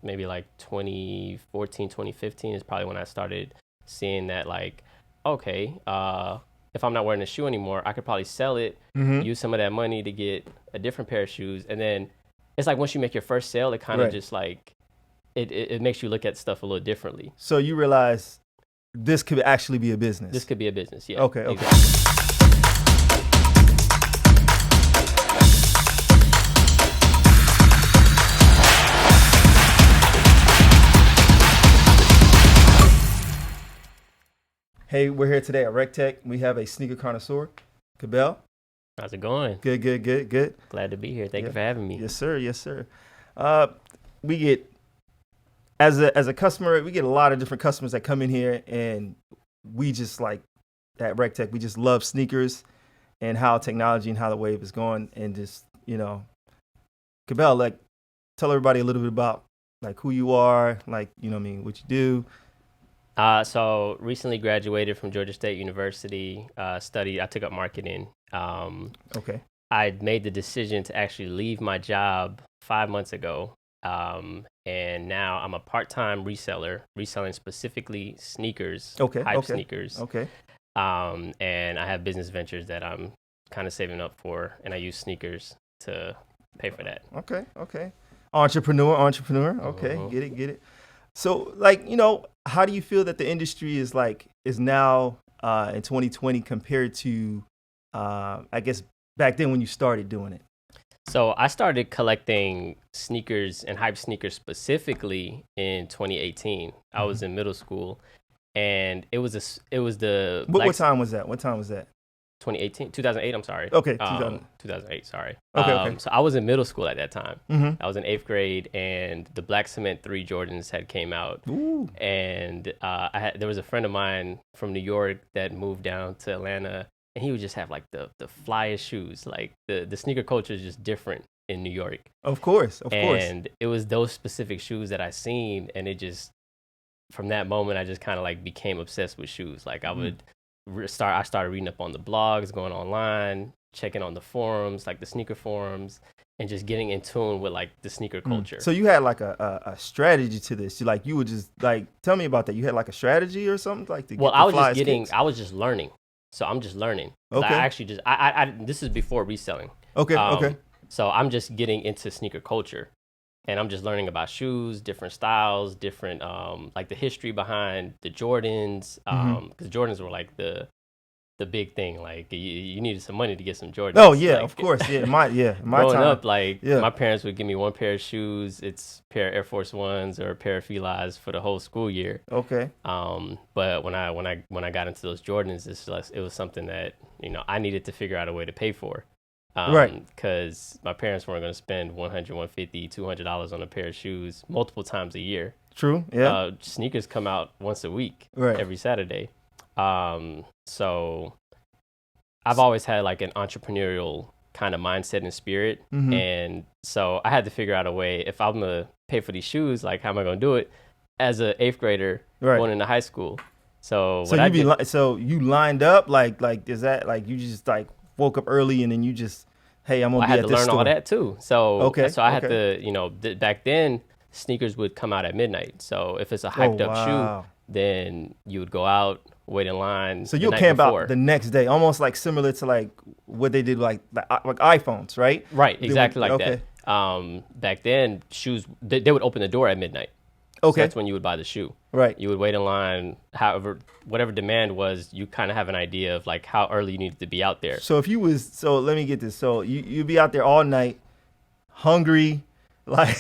maybe like 2014, 2015 is probably when I started seeing that like, okay, if I'm not wearing a shoe anymore, I could probably sell it, use some of that money to get a different pair of shoes. And then it's like once you make your first sale, it kind of just like, it makes you look at stuff a little differently. So you realize this could actually be a business. This could be a business, yeah. Okay. Exactly. Hey, we're here today at WreckTech. We have a sneaker connoisseur, Kirubel. How's it going? Good. Glad to be here. Thank you for having me. Yes, sir. We get, as a customer, we get a lot of different customers that come in here, and we just like, at WreckTech, we just love sneakers and how technology and how the wave is going, and just, Kirubel, like, tell everybody a little bit about, like, who you are, like, what you do. So recently graduated from Georgia State University, I took up marketing. Okay. I made the decision to actually leave my job 5 months ago. And now I'm a part-time reseller, reselling specifically sneakers, hype sneakers. Okay. And I have business ventures that I'm kind of saving up for, and I use sneakers to pay for that. Okay. Entrepreneur. Okay. Get it. So, like, how do you feel that the industry is now in 2020 compared to, I guess, back then when you started doing it? So I started collecting sneakers and hype sneakers specifically in 2018. I was in middle school, and it was the what time was that? 2008, I'm sorry. Okay, 2008, sorry. Okay. So I was in middle school at that time. Mm-hmm. I was in 8th grade, and the Black Cement 3 Jordans had came out. Ooh. And there was a friend of mine from New York that moved down to Atlanta, and he would just have like the flyest shoes. Like the sneaker culture is just different in New York. Of course. And it was those specific shoes that I seen, and it just, from that moment, I just kind of like became obsessed with shoes. Like I started reading up on the blogs, going online, checking on the forums, like the sneaker forums, and just getting in tune with like the sneaker culture. So you had like a strategy to this. You would just like, tell me about that. You had like a strategy or something like to get I was just learning. So I'm just learning. Okay. I actually this is before reselling. Okay. So I'm just getting into sneaker culture, and I'm just learning about shoes, different styles, different like the history behind the Jordans, because Jordans were like the big thing. Like you needed some money to get some Jordans. Oh yeah, like, of course. My growing time up, my parents would give me one pair of shoes. It's a pair of Air Force Ones or a pair of Filas for the whole school year. Okay. But when I got into those Jordans, it was something that I needed to figure out a way to pay for. Right. Because my parents weren't going to spend $100, $150, $200 on a pair of shoes multiple times a year. True. Yeah. Sneakers come out once a week, right, every Saturday. So I've always had like an entrepreneurial kind of mindset and spirit. And so I had to figure out a way, if I'm going to pay for these shoes, like how am I going to do it as an 8th grader going into high school? So you lined up like is that like you just like woke up early and then you just, hey, I'm gonna be at this store? I had to learn all that too. So I had okay. to, back then sneakers would come out at midnight. So if it's a hyped up shoe, then you would go out, wait in line. So you'll camp out the next day, almost like similar to like what they did like iPhones, right? Right, exactly that. Back then, shoes, they would open the door at midnight. Okay. So that's when you would buy the shoe. Right. You would wait in line. However, whatever demand was, you kind of have an idea of like how early you needed to be out there. So let me get this. So you'd be out there all night, hungry, like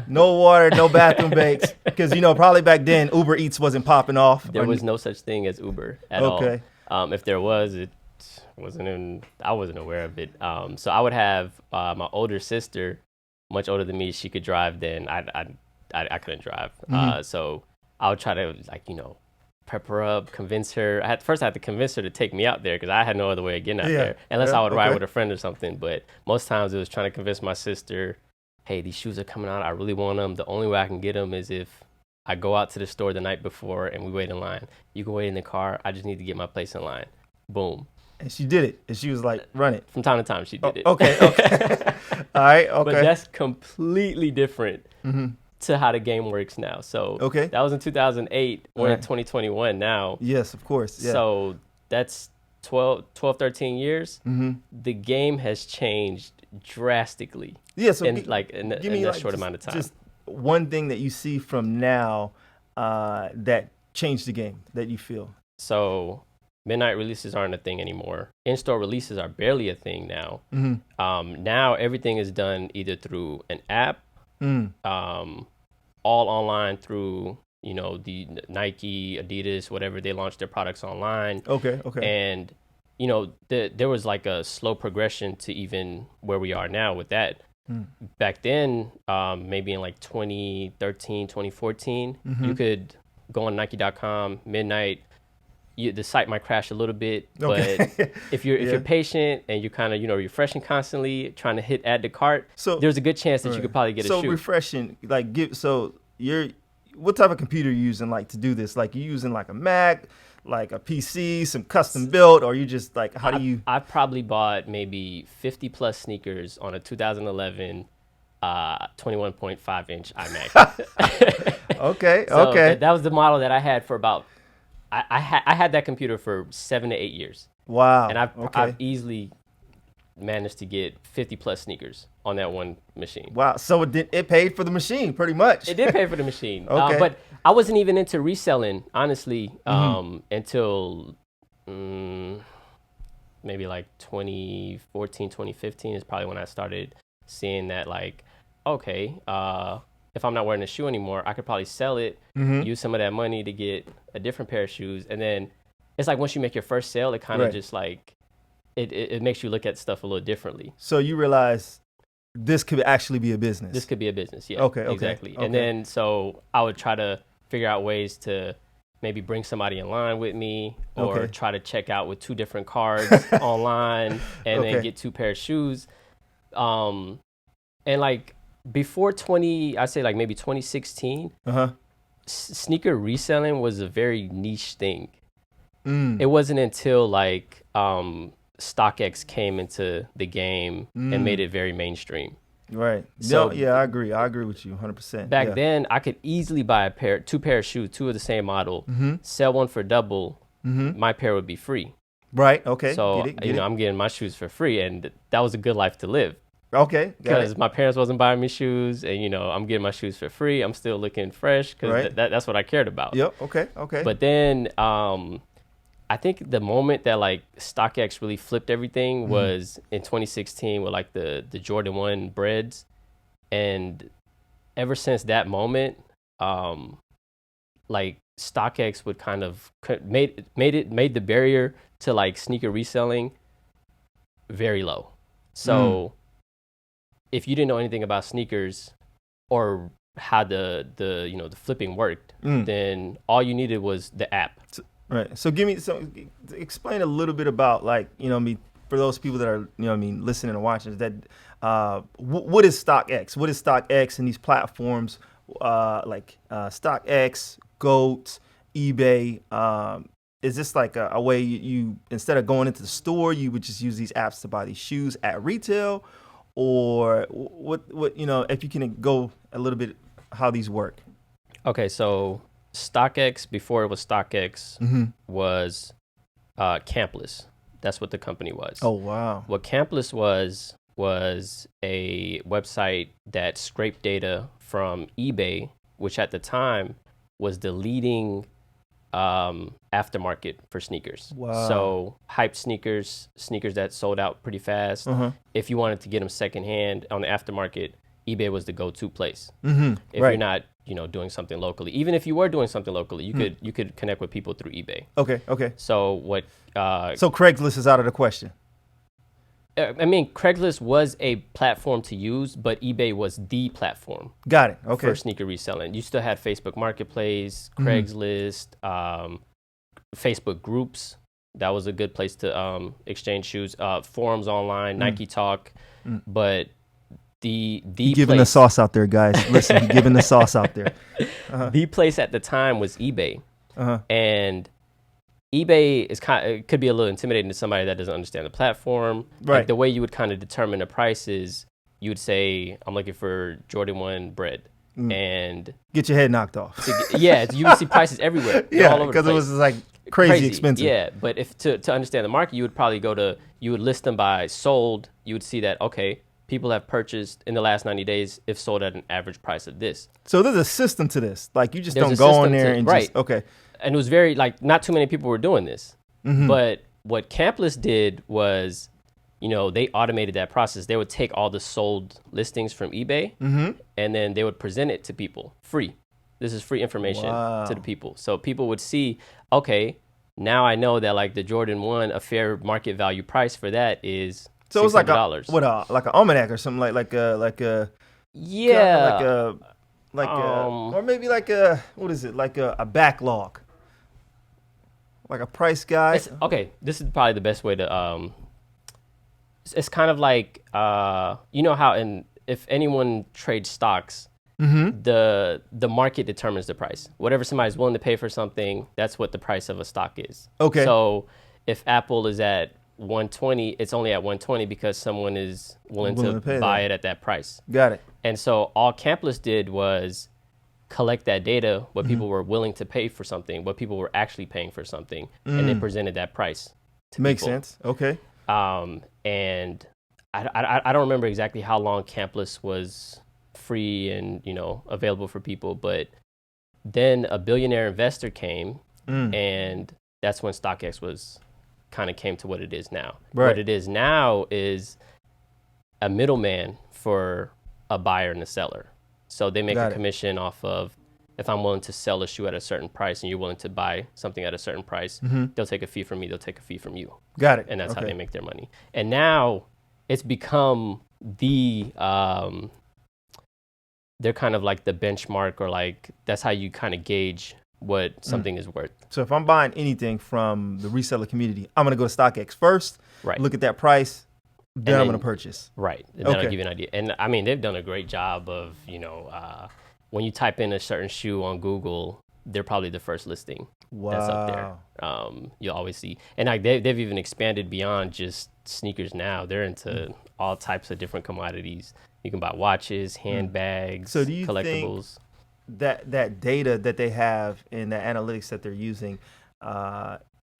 no water, no bathroom breaks, because probably back then Uber Eats wasn't popping off. There was no such thing as Uber at all. If there was, I wasn't aware of it. So I would have my older sister, much older than me. She could drive then. I couldn't drive. So I would try to prep her up, convince her. I had to convince her to take me out there because I had no other way of getting out there. Unless I would ride with a friend or something. But most times it was trying to convince my sister, hey, these shoes are coming out. I really want them. The only way I can get them is if I go out to the store the night before and we wait in line. You can wait in the car. I just need to get my place in line. Boom. And she did it. And she was like, run it. From time to time, she did it. Okay. All right. Okay. But that's completely different to how the game works now. So that was in 2008. We're in 2021 now. Yes, of course. Yeah. So that's 12, 13 years. The game has changed drastically. Yeah, so in that short amount of time. Just one thing that you see from now that changed the game that you feel. So midnight releases aren't a thing anymore. In-store releases are barely a thing now. Now everything is done either through an app, all online through, you know, the Nike, Adidas, whatever, they launch their products online. Okay. And, you know, there was like a slow progression to even where we are now with that. Back then, maybe in like 2013, 2014, you could go on Nike.com, midnight. The site might crash a little bit, but if you're patient and you're kind of, you know, refreshing constantly, trying to add to cart, so there's a good chance that you could probably get a shoe. So refreshing, like what type of computer you using like to do this? Like you using like a Mac, like a PC, some custom built, or you just like how do you? I probably bought maybe 50 plus sneakers on a 2011 21.5 inch iMac. Okay. That was the model that I had for about. I had that computer for 7 to 8 years. Wow. And I've easily managed to get 50 plus sneakers on that one machine. Wow. So it paid for the machine pretty much. It did pay for the machine. Okay. But I wasn't even into reselling, honestly, until maybe like 2014, 2015 is probably when I started seeing that, like, okay, if I'm not wearing a shoe anymore, I could probably sell it, use some of that money to get a different pair of shoes. And then it's like once you make your first sale, it kind of just like, it makes you look at stuff a little differently. So you realize this could actually be a business. This could be a business, yeah. Okay. Exactly. And then so I would try to figure out ways to maybe bring somebody in line with me or try to check out with 2 different cards online and then get 2 pair of shoes. And like, before I'd say like maybe 2016, sneaker reselling was a very niche thing. It wasn't until like StockX came into the game and made it very mainstream. Right. So yeah, I agree with you 100%. Back then, I could easily buy 2 pair of shoes, 2 of the same model, sell one for double. My pair would be free. Right. Okay. So you know, I'm getting my shoes for free, and that was a good life to live. Okay. Because my parents wasn't buying me shoes, and you know, I'm getting my shoes for free. I'm still looking fresh because that's what I cared about. Yep. Okay. But then I think the moment that like StockX really flipped everything was in 2016 with like the Jordan 1 breads, and ever since that moment, like StockX would kind of made the barrier to like sneaker reselling very low. So if you didn't know anything about sneakers or how the flipping worked, then all you needed was the app. Right. So explain a little bit about, like, you know, for those people that are, you know, listening and watching, is that what is StockX? What is StockX and these platforms like StockX, GOAT, eBay? Is this like a way you instead of going into the store, you would just use these apps to buy these shoes at retail? Or what, you know, if you can go a little bit how these work. Okay, so StockX, before it was StockX, was Campless. That's what the company was. Oh, wow. What Campless was a website that scraped data from eBay, which at the time was the leading aftermarket for sneakers. Wow. So hyped sneakers that sold out pretty fast. If you wanted to get them secondhand on the aftermarket, eBay was the go-to place. If you're not, you know, doing something locally, even if you were doing something locally, you could connect with people through eBay. Okay. So what? So Craigslist is out of the question. I mean, Craigslist was a platform to use, but eBay was the platform. Got it. Okay. For sneaker reselling. You still had Facebook Marketplace, Craigslist, Facebook groups. That was a good place to exchange shoes. Forums online, Nike Talk, but the giving the sauce out there, guys. Listen, giving the sauce out there. The place at the time was eBay, and eBay is it could be a little intimidating to somebody that doesn't understand the platform. Right. Like the way you would kind of determine the price is you would say, I'm looking for Jordan 1 bread. and get your head knocked off. You would see prices everywhere. Yeah, because it was like crazy expensive. Yeah, but if to understand the market, you would probably you would list them by sold. You would see that, okay, people have purchased in the last 90 days if sold at an average price of this. So there's a system to this. Like you just don't go on there and just, okay. And it was very, like, not too many people were doing this. But what Campless did was, they automated that process. They would take all the sold listings from eBay and then they would present it to people free. This is free information to the people. So people would see, okay, now I know that like the Jordan 1, a fair market value price for that is $600. It's like an almanac or something like a or maybe like a, what is it? Like a backlog, like a price guide. This is probably the best way to, it's kind of like, how if anyone trades stocks, the market determines the price. Whatever somebody's willing to pay for something, that's what the price of a stock is. Okay. So if Apple is at 120, it's only at 120 because someone is willing to buy it at that price. Got it. And so all Campless did was collect that data, what people were willing to pay for something, what people were actually paying for something, and they presented that price to Makes people. sense. Okay. And I don't remember exactly how long Campless was free and available for people, but then a billionaire investor came, and that's when StockX was kind of came to what it is now. Right. What it is now is a middleman for a buyer and a seller. So they make a commission off of, if I'm willing to sell a shoe at a certain price and you're willing to buy something at a certain price, they'll take a fee from me, they'll take a fee from you. Got it. And that's how they make their money. And now it's become they're kind of like the benchmark, or like that's how you kind of gauge what something is worth. So if I'm buying anything from the reseller community, I'm going to go to StockX first, look at that price, then I'm going to purchase. Right. And that'll give you an idea. And I mean, they've done a great job of, when you type in a certain shoe on Google, they're probably the first listing that's up there. You'll always see. And like they've even expanded beyond just sneakers now. They're into all types of different commodities. You can buy watches, handbags, so do you collectibles. Think that data that they have and the analytics that they're using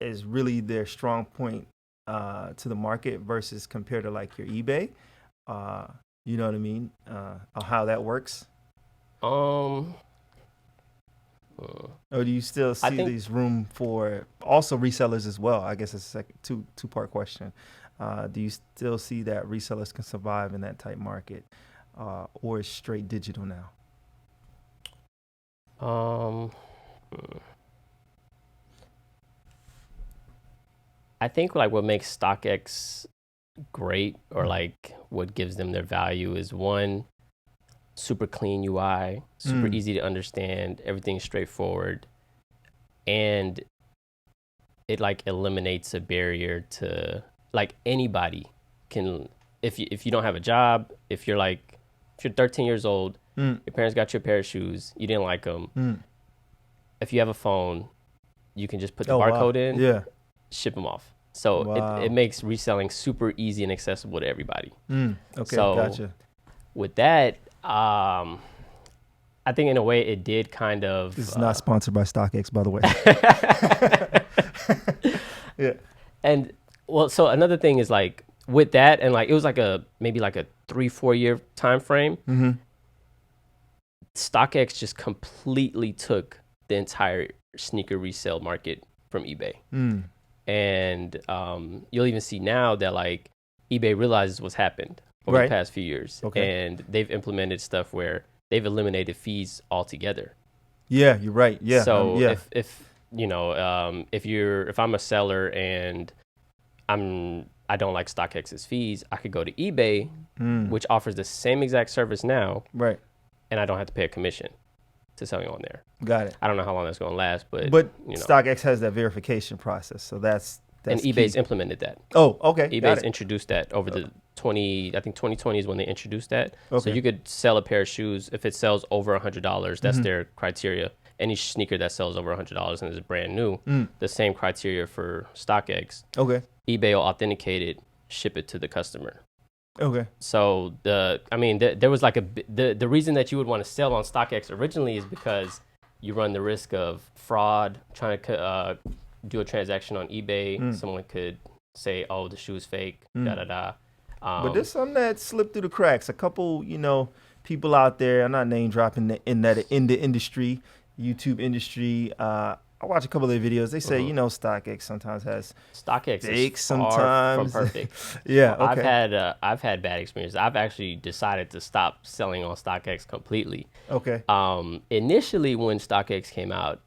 is really their strong point to the market versus compared to like your eBay? You know what I mean? How that works? Or do you still see these room for also resellers as well? I guess it's a two-part question. Do you still see that resellers can survive in that type market, or is straight digital now? I think like what makes StockX great, or like what gives them their value, is one, super clean UI, super easy to understand, everything's straightforward, and it like eliminates a barrier to like anybody can, if you don't have a job, if you're 13 years old, your parents got you a pair of shoes, you didn't like them, if you have a phone, you can just put the barcode in, ship them off. So it makes reselling super easy and accessible to everybody. Okay, so gotcha. With that, I think in a way it did kind of. This is not sponsored by StockX, by the way. Yeah. And well, so another thing is like with that, and like it was like maybe like a 3-4 year time frame. StockX just completely took the entire sneaker resale market from eBay. And you'll even see now that like eBay realizes what's happened over the past few years, and they've implemented stuff where they've eliminated fees altogether. Yeah, you're right. Yeah. So if I'm a seller and I don't like StockX's fees, I could go to eBay, which offers the same exact service now, and I don't have to pay a commission to selling on there. Got it. I don't know how long that's going to last, but StockX has that verification process, so that's and eBay's implemented that. Oh, okay. eBay's introduced that over the 2020 is when they introduced that. So you could sell a pair of shoes if it sells over $100. That's their criteria. Any sneaker that sells over $100 and is brand new, the same criteria for StockX. Okay. eBay will authenticate it, ship it to the customer. Okay. So there was like the reason that you would want to sell on StockX originally is because you run the risk of fraud, trying to do a transaction on eBay. Someone could say, "Oh, the shoe's fake." Da da da. But there's some that slipped through the cracks. A couple, people out there. I'm not name dropping in the industry, YouTube industry. I watch a couple of their videos. They say, StockX sometimes has StockX fakes is far sometimes. from perfect. Yeah, okay. I've had bad experiences. I've actually decided to stop selling on StockX completely. Okay. Initially, when StockX came out,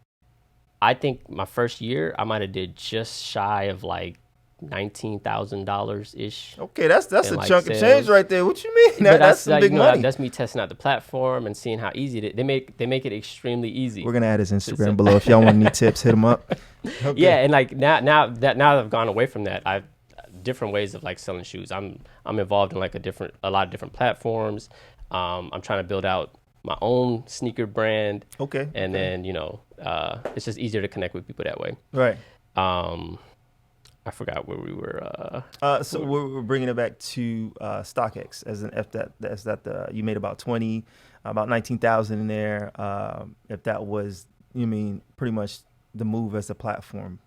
I think my first year I might have did just shy of like $19,000 ish. Okay, that's a chunk of change right there. What you mean? That's some big money. That's me testing out the platform and seeing how easy it is. They make it extremely easy. We're gonna add his Instagram below. If y'all want any tips, hit him up. Okay. Yeah, and like now that I've gone away from that, I've different ways of like selling shoes. I'm involved in like a lot of different platforms. I'm trying to build out my own sneaker brand. Okay. And then it's just easier to connect with people that way. Right. I forgot where we were. So we're bringing it back to StockX you made about 19,000 in there. If that was, you mean pretty much the move as a platform,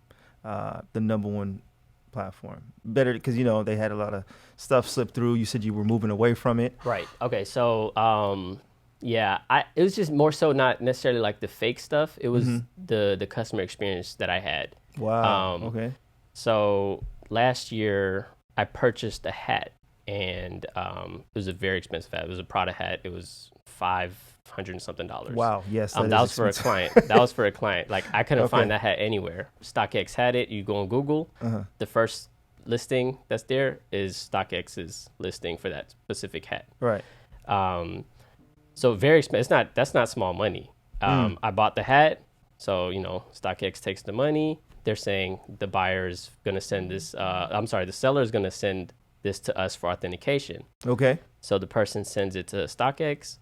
the number one platform. Better because they had a lot of stuff slip through. You said you were moving away from it. Right. Okay. So it was just more so not necessarily like the fake stuff. It was the customer experience that I had. Wow. Okay. So last year I purchased a hat, and it was a very expensive hat. It was a Prada hat. It was $500 and something. Wow. Yes. That was for a client. That was for a client. Like I couldn't find that hat anywhere. StockX had it. You go on Google. The first listing that's there is StockX's listing for that specific hat. Right. So very expensive. That's not small money. I bought the hat. So StockX takes the money. They're saying the buyer is going to send this, the seller is going to send this to us for authentication. Okay. So the person sends it to StockX,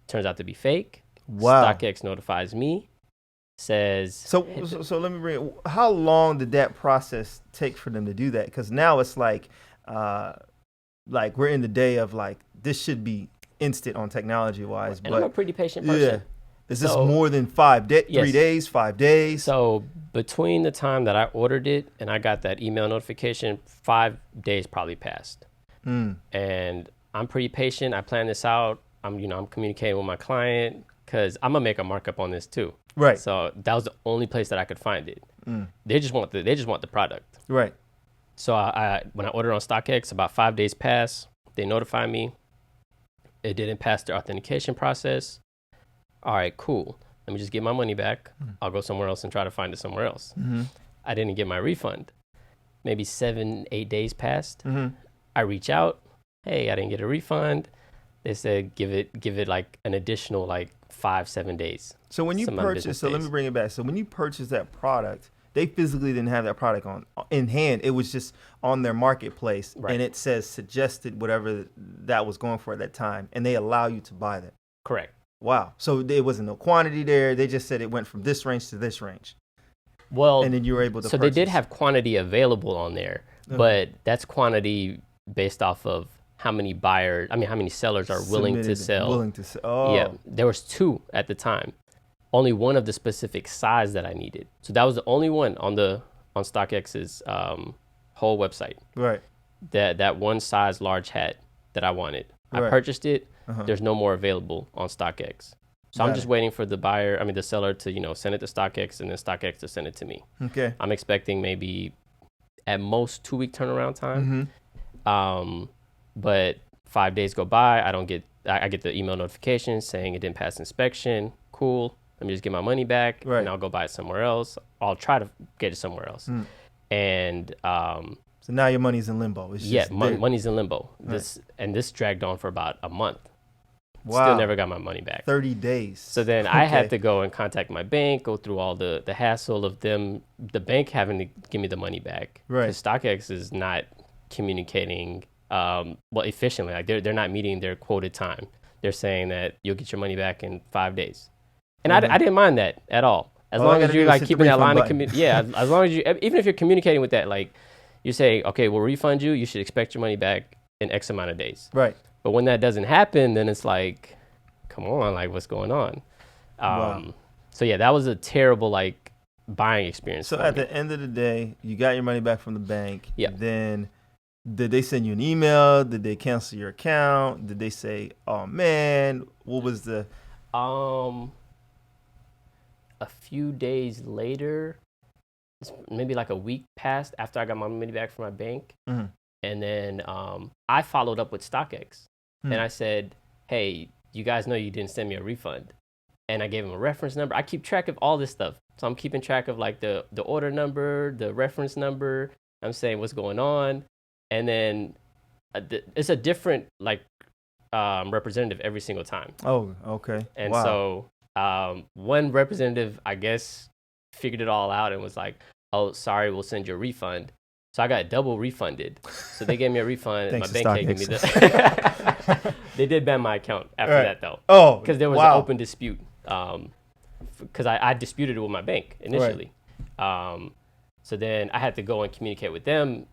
turns out to be fake. Wow. StockX notifies me, says. So let me bring how long did that process take for them to do that? Because now it's like we're in the day of like, this should be instant on technology wise. And I'm a pretty patient person. Yeah. Is this more than 5 days? Yes. 3 days, 5 days? So between the time that I ordered it and I got that email notification, 5 days probably passed. And I'm pretty patient. I plan this out. I'm communicating with my client because I'm gonna make a markup on this too. Right. So that was the only place that I could find it. They just want the product. Right. So when I ordered on StockX, about 5 days passed. They notify me. It didn't pass the authentication process. All right, cool. Let me just get my money back. I'll go somewhere else and try to find it somewhere else. I didn't get my refund. Maybe 7-8 days passed. I reach out. Hey, I didn't get a refund. They said give it like an additional like 5-7 days. So when you purchase, so let me bring it back. So when you purchase that product, they physically didn't have that product in hand. It was just on their marketplace, and it says suggested whatever that was going for at that time, and they allow you to buy that. Correct. Wow. So there wasn't no quantity there. They just said it went from this range to this range. Well, and then you were able to So purchase. They did have quantity available on there, but that's quantity based off of how many sellers are willing to sell. Oh. Yeah. There was 2 at the time. Only one of the specific size that I needed. So that was the only one on StockX's whole website. Right. That one size large hat that I wanted. I purchased it. There's no more available on StockX. So I'm just waiting for the seller to, send it to StockX and then StockX to send it to me. Okay. I'm expecting maybe at most 2-week turnaround time. But 5 days go by. I get the email notification saying it didn't pass inspection. Cool. Let me just get my money back and I'll go buy it somewhere else. I'll try to get it somewhere else. And so now your money's in limbo. It's money's in limbo. This dragged on for about a month. Wow. Still never got my money back. 30 days. So then I had to go and contact my bank, go through all the hassle of the bank having to give me the money back. Right. Because StockX is not communicating efficiently. Like they're not meeting their quoted time. They're saying that you'll get your money back in 5 days. And I didn't mind that at all. As long as you're like keeping that line of as long as you, even if you're communicating with that, like you say, okay, we'll refund you. You should expect your money back in X amount of days. Right. But when that doesn't happen, then it's like, come on, like what's going on? Wow. So yeah, that was a terrible like buying experience. So at the end of the day, you got your money back from the bank. Yeah. Then did they send you an email? Did they cancel your account? Did they say, oh man, what was the... A few days later, maybe like a week passed after I got my money back from my bank. Mm-hmm. And then I followed up with StockX. And I said, hey, you guys know you didn't send me a refund. And I gave them a reference number. I keep track of all this stuff. So I'm keeping track of like the order number, the reference number. I'm saying what's going on. And then it's a different like representative every single time. Oh, okay. And so one representative, I guess, figured it all out and was like, oh, sorry, we'll send you a refund. So I got double refunded. So they gave me a refund. My bank can't give me the... They did ban my account after that, though. Oh, because there was an open dispute. Because I disputed it with my bank initially. Right. So then I had to go and communicate with them,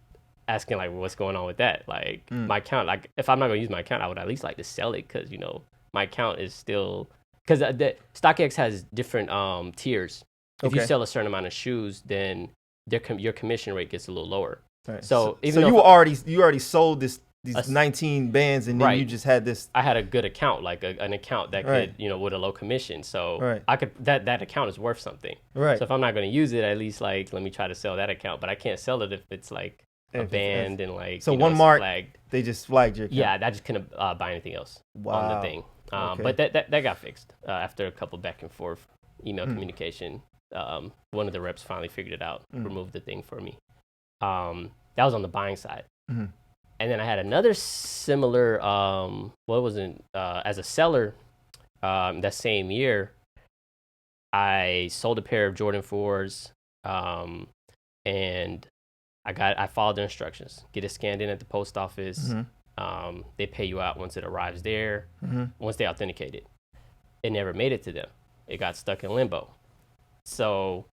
asking, like, what's going on with that? Like, my account, like, if I'm not going to use my account, I would at least like to sell it because, you know, my account is still... Because StockX has different tiers. If you sell a certain amount of shoes, then your commission rate gets a little lower. Right. So you already sold these 19 bands, and then you just had this. I had a good account, like an account that could, you know, with a low commission. So I could that account is worth something. Right. So if I'm not going to use it, at least like let me try to sell that account. But I can't sell it if it's like a band and like so one mark flagged. They just flagged your account. Yeah, I just couldn't buy anything else on the thing. But that got fixed after a couple back and forth email communication. One of the reps finally figured it out, removed the thing for me. That was on the buying side. Mm-hmm. And then I had another similar, as a seller, that same year, I sold a pair of Jordan 4s, and I followed the instructions. Get it scanned in at the post office. Mm-hmm. They pay you out once it arrives there, once they authenticate it. It never made it to them. It got stuck in limbo. So,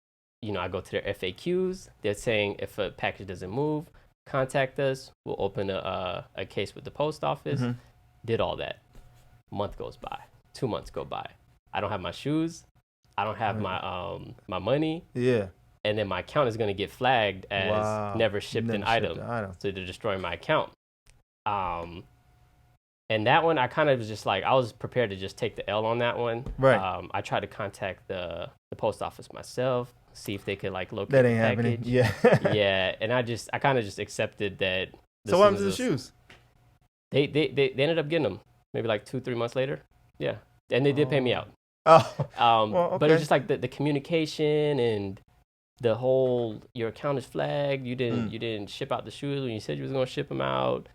you know, I go to their FAQs. They're saying if a package doesn't move, contact us. We'll open a case with the post office. Mm-hmm. Did all that. Month goes by. 2 months go by. I don't have my shoes. I don't have my money. Yeah. And then my account is going to get flagged as never shipped an item. So they're destroying my account. And that one, I kind of was just like, I was prepared to just take the L on that one. Right. I tried to contact the post office myself, see if they could like locate that ain't the package. Happening. Yeah. Yeah. And I kind of just accepted that. So what happened to the shoes? They ended up getting them maybe like 2-3 months later. Yeah. And they did pay me out. Okay. But it was just like the communication and the whole, your account is flagged. You didn't ship out the shoes when you said you was going to ship them out.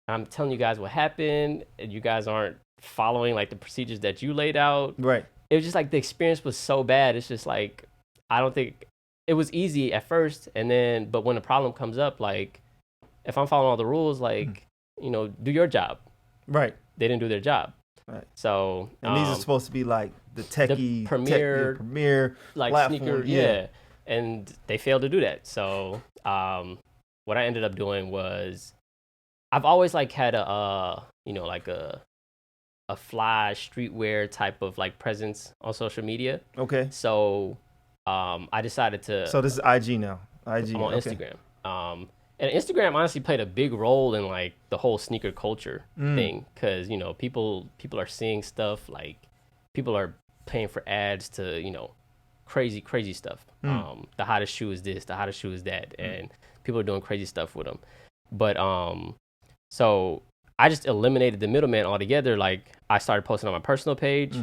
I'm telling you guys what happened, and you guys aren't following like the procedures that you laid out. Right. It was just like the experience was so bad. It's just like, I don't think it was easy at first, but when a problem comes up, like if I'm following all the rules, like you know, do your job. Right. They didn't do their job. Right. So and these are supposed to be like the techie, premier like platform. Sneaker, yeah. And they failed to do that. So what I ended up doing was, I've always like had a fly streetwear type of like presence on social media. Okay. So I decided to. So this is IG now. IG. I'm on Instagram. And Instagram honestly played a big role in like the whole sneaker culture thing, because you know people are seeing stuff, like people are paying for ads to, you know, crazy stuff. The hottest shoe is this, the hottest shoe is that, and people are doing crazy stuff with them. But so I just eliminated the middleman altogether. Like I started posting on my personal page,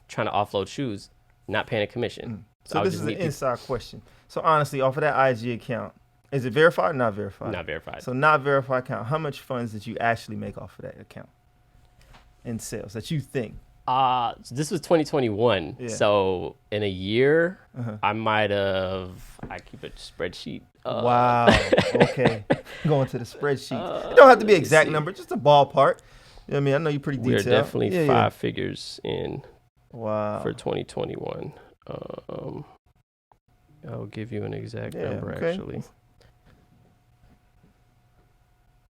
trying to offload shoes, not paying a commission. So this is an inside question. So honestly, off of that IG account, is it verified or not verified? Not verified. So not verified account. How much funds did you actually make off of that account in sales that you think? So this was 2021. Yeah. So in a year, I might have. I keep a spreadsheet. Wow. Okay. Going to the spreadsheet. It don't have to be exact number, just a ballpark. You know what I mean? I know you're pretty detailed. We're definitely five figures in. Wow. For 2021. I'll give you an exact number actually.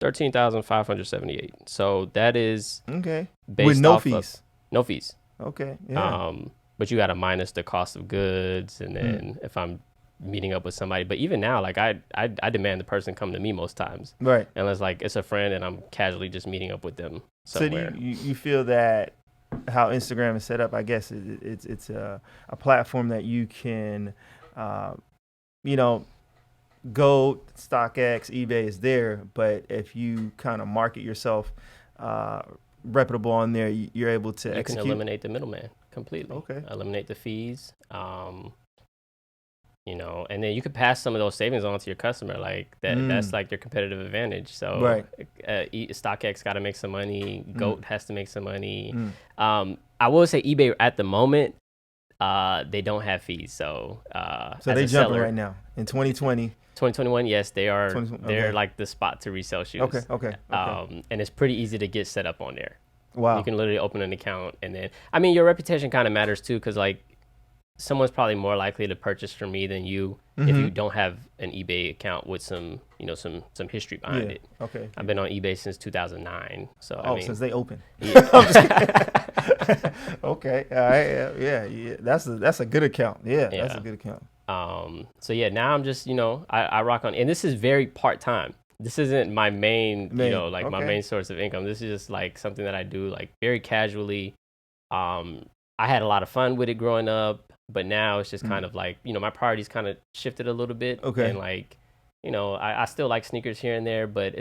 $13,578. So that is okay based with no off fees. No fees. Okay. Yeah. But you got to minus the cost of goods, and then if I'm meeting up with somebody, but even now, like I demand the person come to me most times, right? Unless like it's a friend and I'm casually just meeting up with them somewhere. So do you feel that how Instagram is set up? I guess it's a platform that you can, you know, go StockX, eBay is there, but if you kind of market yourself reputable on there, you're able to execute. You can eliminate the middleman completely. Okay. Eliminate the fees. You know, and then you could pass some of those savings on to your customer. Like that's like your competitive advantage. So right. StockX got to make some money. Goat has to make some money. I will say eBay at the moment, they don't have fees. So they jumping right now in 2020. 2021, yes, they are. They're like the spot to resell shoes. Okay. And it's pretty easy to get set up on there. Wow. You can literally open an account, and then I mean your reputation kind of matters too, because like someone's probably more likely to purchase from me than you if you don't have an eBay account with some some history behind it. Okay. I've been on eBay since 2009. So I mean, since they opened. Yeah. Okay. All right. Yeah. That's a good account. Yeah. That's a good account. So yeah, now I'm just I rock on, and this is very part time. This isn't my main my main source of income. This is just like something that I do like very casually. I had a lot of fun with it growing up, but now it's just kind of like, my priorities kind of shifted a little bit. Okay. And like, I still like sneakers here and there, but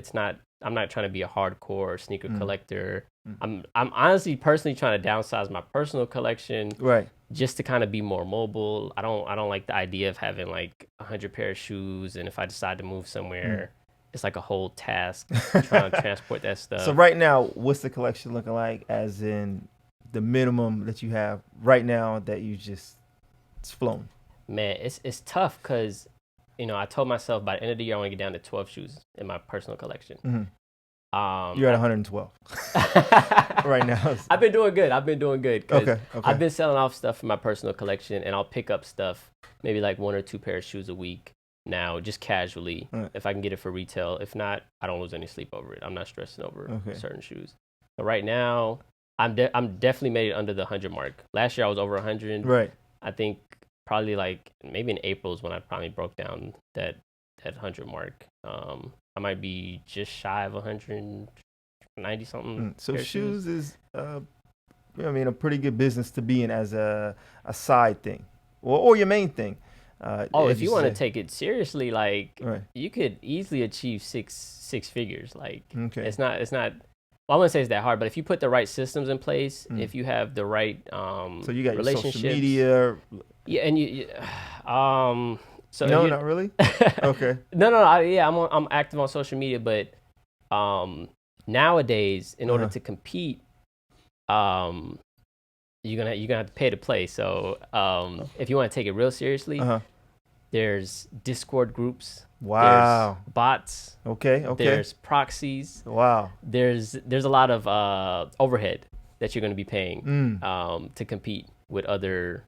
I'm not trying to be a hardcore sneaker collector. I'm honestly personally trying to downsize my personal collection. Right. Just to kind of be more mobile. I don't like the idea of having like 100 pair of shoes, and if I decide to move somewhere, it's like a whole task trying to transport that stuff. So right now, what's the collection looking like, as in the minimum that you have right now that it's flown? Man, it's tough because, I told myself by the end of the year I want to get down to 12 shoes in my personal collection. You're at 112 right now. I've been doing good. Okay. I've been selling off stuff from my personal collection, and I'll pick up stuff, maybe like 1 or 2 pair of shoes a week now, just casually, if I can get it for retail. If not, I don't lose any sleep over it. I'm not stressing over certain shoes. So right now, I'm definitely made it under the 100 mark. Last year I was over 100. Right. I think probably like maybe in April is when I probably broke down that 100 mark. I might be just shy of 190 something. So shoes is a pretty good business to be in as a side thing, or your main thing. If you want to take it seriously, like you could easily achieve six figures. Like it's not. Well, I wouldn't say it's that hard, but if you put the right systems in place, if you have the right so you got relationships, your social media. Yeah, and so no, not really. Okay. No. I'm active on social media, but nowadays, in order to compete, you're gonna have to pay to play. So if you want to take it real seriously, there's Discord groups. Wow. There's bots. Okay. There's proxies. Wow. There's a lot of overhead that you're going to be paying to compete with other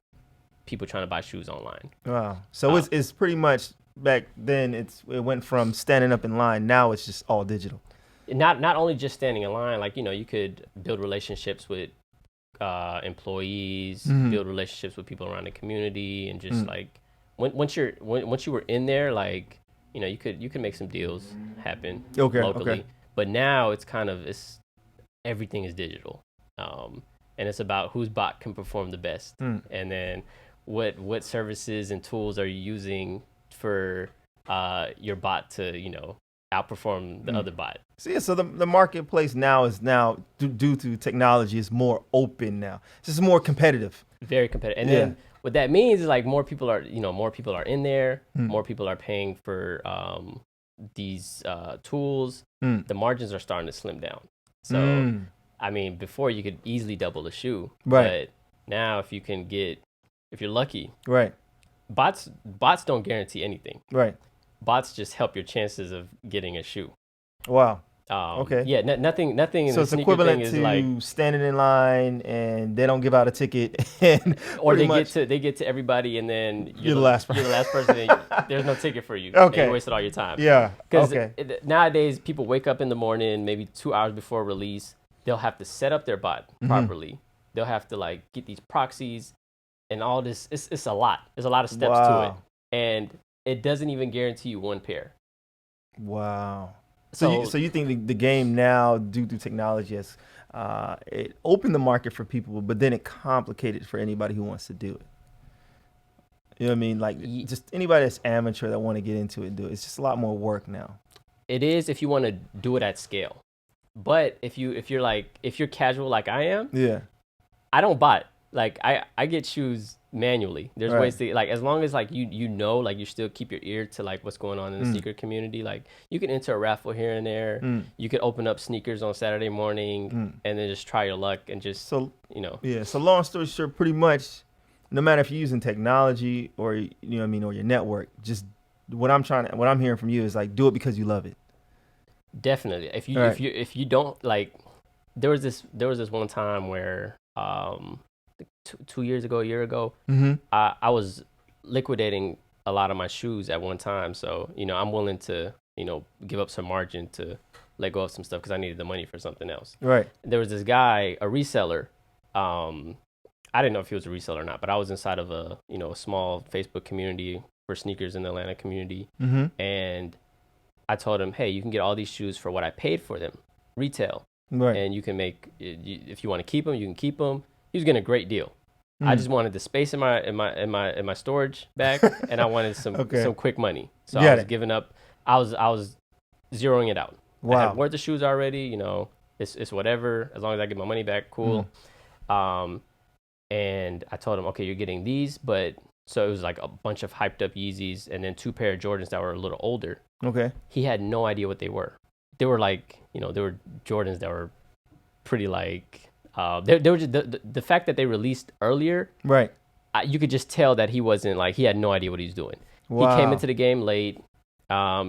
people trying to buy shoes online. Wow. So it's pretty much, back then it went from standing up in line. Now it's just all digital. Not only just standing in line, like you could build relationships with employees, build relationships with people around the community, and just like once you were in there, like you could make some deals happen locally. Okay. But now it's everything is digital, and it's about whose bot can perform the best, and then what services and tools are you using for your bot to outperform the other bot. So the marketplace now is due to technology is more open now. It's just more competitive. Very competitive. And then what that means is like more people are in there, more people are paying for these tools. The margins are starting to slim down. So I mean, before you could easily double a shoe, but now if you're lucky, bots don't guarantee anything. Right. Bots just help your chances of getting a shoe. Wow. Okay. Yeah, nothing in So the it's sneaker equivalent thing is to like, standing in line and they don't give out a ticket, and or pretty much they get to everybody, and then you're the last you're the last person. And there's no ticket for you. Okay. And you wasted all your time. Yeah. Because Okay. nowadays people wake up in the morning, maybe 2 hours before release. They'll have to set up their bot properly. They'll have to like get these proxies and all this. It's a lot. There's a lot of steps to it, and it doesn't even guarantee you one pair. Wow. So you think the game now, due to technology, has it opened the market for people, but then it complicated for anybody who wants to do it. You know what I mean? Like just anybody that's amateur that want to get into it and do it. It's just a lot more work now. It is if you want to do it at scale, but if you're casual like I am, yeah, I don't bot. Like I get shoes manually. There's ways to, like, as long as like you know, like you still keep your ear to like what's going on in the sneaker community. Like you can enter a raffle here and there. You could open up sneakers on Saturday morning and then just try your luck and just Yeah. So long story short, pretty much, no matter if you're using technology or you know what I mean, or your network, just what I'm hearing from you is like do it because you love it. Definitely. If you don't like, there was this one time where 2 years ago, a year ago, I was liquidating a lot of my shoes at one time. So, I'm willing to, give up some margin to let go of some stuff because I needed the money for something else. Right. There was this guy, a reseller. I didn't know if he was a reseller or not, but I was inside of a small Facebook community for sneakers in the Atlanta community. And I told him, hey, you can get all these shoes for what I paid for them, retail. Right. And you can make, if you want to keep them, you can keep them. He was getting a great deal. I just wanted the space in my storage bag, and I wanted some quick money. So I was giving up. I was zeroing it out. Wow. I had worth the shoes already. It's whatever, as long as I get my money back. Cool. And I told him, okay, you're getting these, but so it was like a bunch of hyped up Yeezys, and then 2 pair of Jordans that were a little older. Okay. He had no idea what they were. They were like, they were Jordans that were pretty like. They were just, the fact that they released earlier, right? You could just tell that he wasn't like, he had no idea what he was doing. Wow. He came into the game late.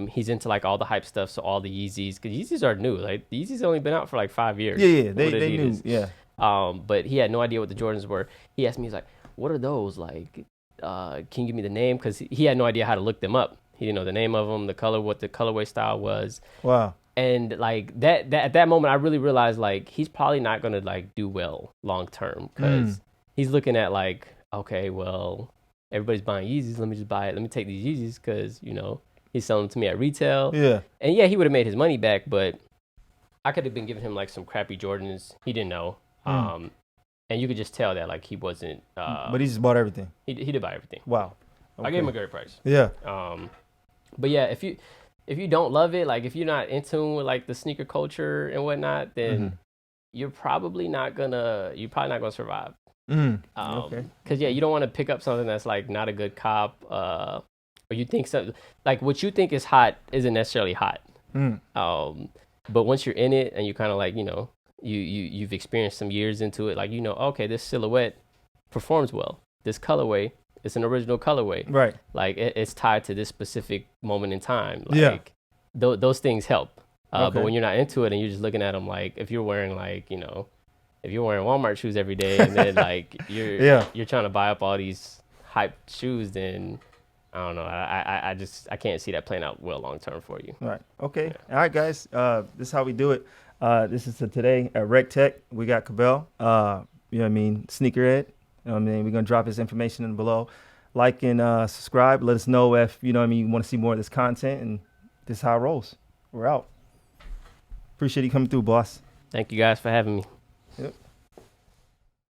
He's into like all the hype stuff, so all the Yeezys, because Yeezys are new. Like the Yeezys only been out for like 5 years. Yeah, they knew. Yeah. But he had no idea what the Jordans were. He asked me, he's like, "What are those? Like, can you give me the name?" Because he had no idea how to look them up. He didn't know the name of them, the color, what the colorway style was. Wow. And like that at that moment, I really realized like he's probably not gonna like do well long term because he's looking at like, okay, well, everybody's buying Yeezys. Let me just buy it. Let me take these Yeezys because he's selling them to me at retail. Yeah. And yeah, he would have made his money back, but I could have been giving him like some crappy Jordans. He didn't know. And you could just tell that like he wasn't. But he just bought everything. He did buy everything. Wow. Okay. I gave him a great price. Yeah. But yeah, if you don't love it, like if you're not in tune with like the sneaker culture and whatnot, then you're probably not gonna survive. Okay. Because yeah, you don't want to pick up something that's like not a good cop, or you think something like what you think is hot isn't necessarily hot. But once you're in it and you kind of like you've experienced some years into it, like okay, this silhouette performs well. This colorway. It's an original colorway, right? Like it's tied to this specific moment in time. Like, those things help. But when you're not into it and you're just looking at them, like if you're wearing like if you're wearing Walmart shoes every day and then like you're trying to buy up all these hyped shoes, then I don't know. I can't see that playing out well long term for you. Right. Okay. Yeah. All right, guys. This is how we do it. This is today at WreckTech. We got Kirubel. Sneakerhead. We're going to drop his information in below. Like and subscribe. Let us know if, you want to see more of this content. And this is how it rolls. We're out. Appreciate you coming through, boss. Thank you guys for having me. Yep.